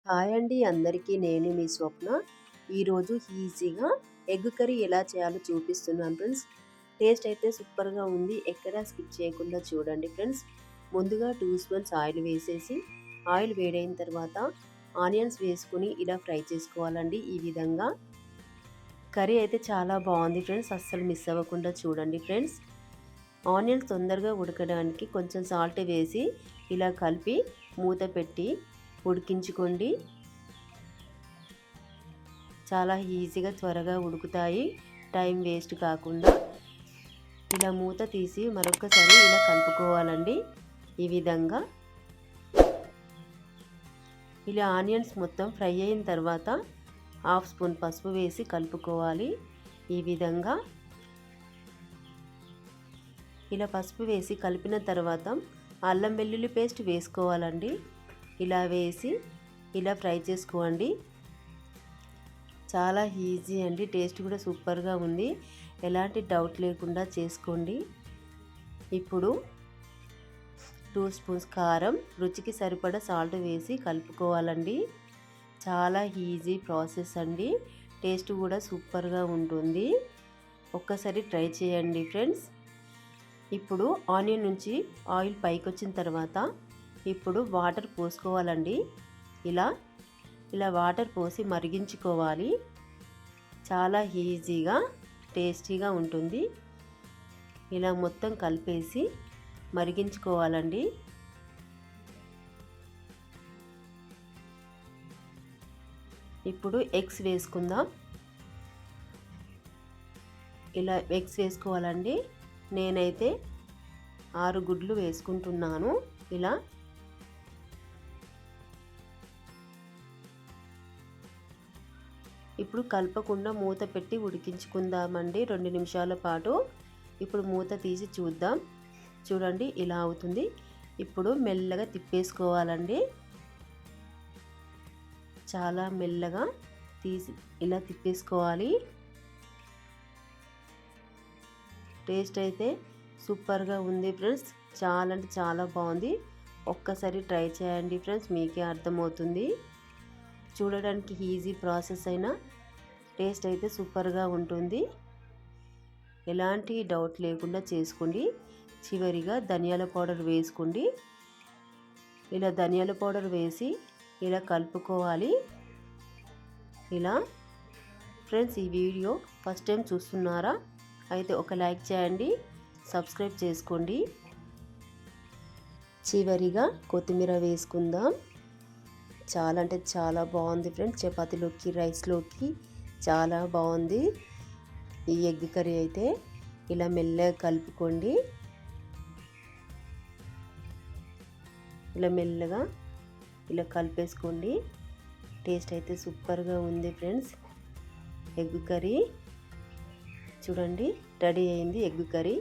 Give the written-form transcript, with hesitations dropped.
Hi అండి అందరికీ, నేను మీ స్వప్న. ఈరోజు ఈజీగా ఎగ్ కర్రీ ఎలా చేయాలో చూపిస్తున్నాను ఫ్రెండ్స్. టేస్ట్ అయితే సూపర్గా ఉంది. ఎక్కడా స్కిప్ చేయకుండా చూడండి ఫ్రెండ్స్. ముందుగా 2 స్పూన్స్ ఆయిల్ వేసేసి, ఆయిల్ వేడైన తర్వాత ఆనియన్స్ వేసుకుని ఇలా ఫ్రై చేసుకోవాలండి. ఈ విధంగా కర్రీ అయితే చాలా బాగుంది ఫ్రెండ్స్. అస్సలు మిస్ అవ్వకుండా చూడండి ఫ్రెండ్స్. ఆనియన్స్ తొందరగా ఉడకడానికి కొంచెం సాల్ట్ వేసి ఇలా కలిపి మూత పెట్టి ఉడికించుకోండి. చాలా ఈజీగా త్వరగా ఉడుకుతాయి, టైం వేస్ట్ కాకుండా. ఇలా మూత తీసి మరొకసారి ఇలా కలుపుకోవాలండి. ఈ విధంగా ఇలా ఆనియన్స్ మొత్తం ఫ్రై అయిన తర్వాత 1/2 స్పూన్ పసుపు వేసి కలుపుకోవాలి. ఈ విధంగా ఇలా పసుపు వేసి కలిపిన తర్వాత అల్లం వెల్లుల్లి పేస్ట్ వేసుకోవాలండి. ఇలా వేసి ఇలా ఫ్రై చేసుకోండి. చాలా ఈజీ అండి, టేస్ట్ కూడా సూపర్గా ఉంది. ఎలాంటి డౌట్ లేకుండా చేసుకోండి. ఇప్పుడు 2 స్పూన్స్ కారం, రుచికి సరిపడా సాల్ట్ వేసి కలుపుకోవాలండి. చాలా ఈజీ ప్రాసెస్ అండి, టేస్ట్ కూడా సూపర్గా ఉంటుంది. ఒక్కసారి ట్రై చేయండి ఫ్రెండ్స్. ఇప్పుడు ఆనియన్ నుంచి ఆయిల్ పైకి వచ్చిన తర్వాత ఇప్పుడు వాటర్ పోసుకోవాలండి. ఇలా వాటర్ పోసి మరిగించుకోవాలి. చాలా ఈజీగా టేస్టీగా ఉంటుంది. ఇలా మొత్తం కలిపేసి మరిగించుకోవాలండి. ఇప్పుడు ఎగ్స్ వేసుకుందాం. ఇలా ఎగ్స్ వేసుకోవాలండి. నేనైతే 6 గుడ్లు వేసుకుంటున్నాను. ఇలా ఇప్పుడు కలపకుండా మూత పెట్టి ఉడికించుకుందామండి 2 నిమిషాల పాటు. ఇప్పుడు మూత తీసి చూద్దాం. చూడండి, ఇలా అవుతుంది. ఇప్పుడు మెల్లగా తిప్పేసుకోవాలండి. చాలా మెల్లగా తీసి ఇలా తిప్పేసుకోవాలి. టేస్ట్ అయితే సూపర్గా ఉంది ఫ్రెండ్స్. చాలా అంటే చాలా బాగుంది. ఒక్కసారి ట్రై చేయండి ఫ్రెండ్స్, మీకే అర్థమవుతుంది. చూడడానికి ఈజీ ప్రాసెస్ అయినా టేస్ట్ అయితే సూపర్గా ఉంటుంది. ఎలాంటి డౌట్ లేకుండా చేసుకోండి. చివరిగా ధనియాల పౌడర్ వేసుకోండి. ఇలా ధనియాల పౌడర్ వేసి ఇలా కలుపుకోవాలి. ఇలా ఫ్రెండ్స్, ఈ వీడియో ఫస్ట్ టైం చూస్తున్నారా? అయితే ఒక లైక్ చేయండి, సబ్స్క్రైబ్ చేసుకోండి. చివరిగా కొత్తిమీర వేసుకుందాం. చాలా అంటే చాలా బాగుంది ఫ్రెండ్స్. చపాతీలోకి, రైస్లోకి చాలా బాగుంది ఈ ఎగ్ కర్రీ అయితే. ఇలా మెల్లగా కలుపుకోండి. ఇలా మెల్లగా ఇలా కలిపేసుకోండి. టేస్ట్ అయితే సూపర్గా ఉంది ఫ్రెండ్స్. ఎగ్ కర్రీ చూడండి, రెడీ అయింది ఎగ్ కర్రీ.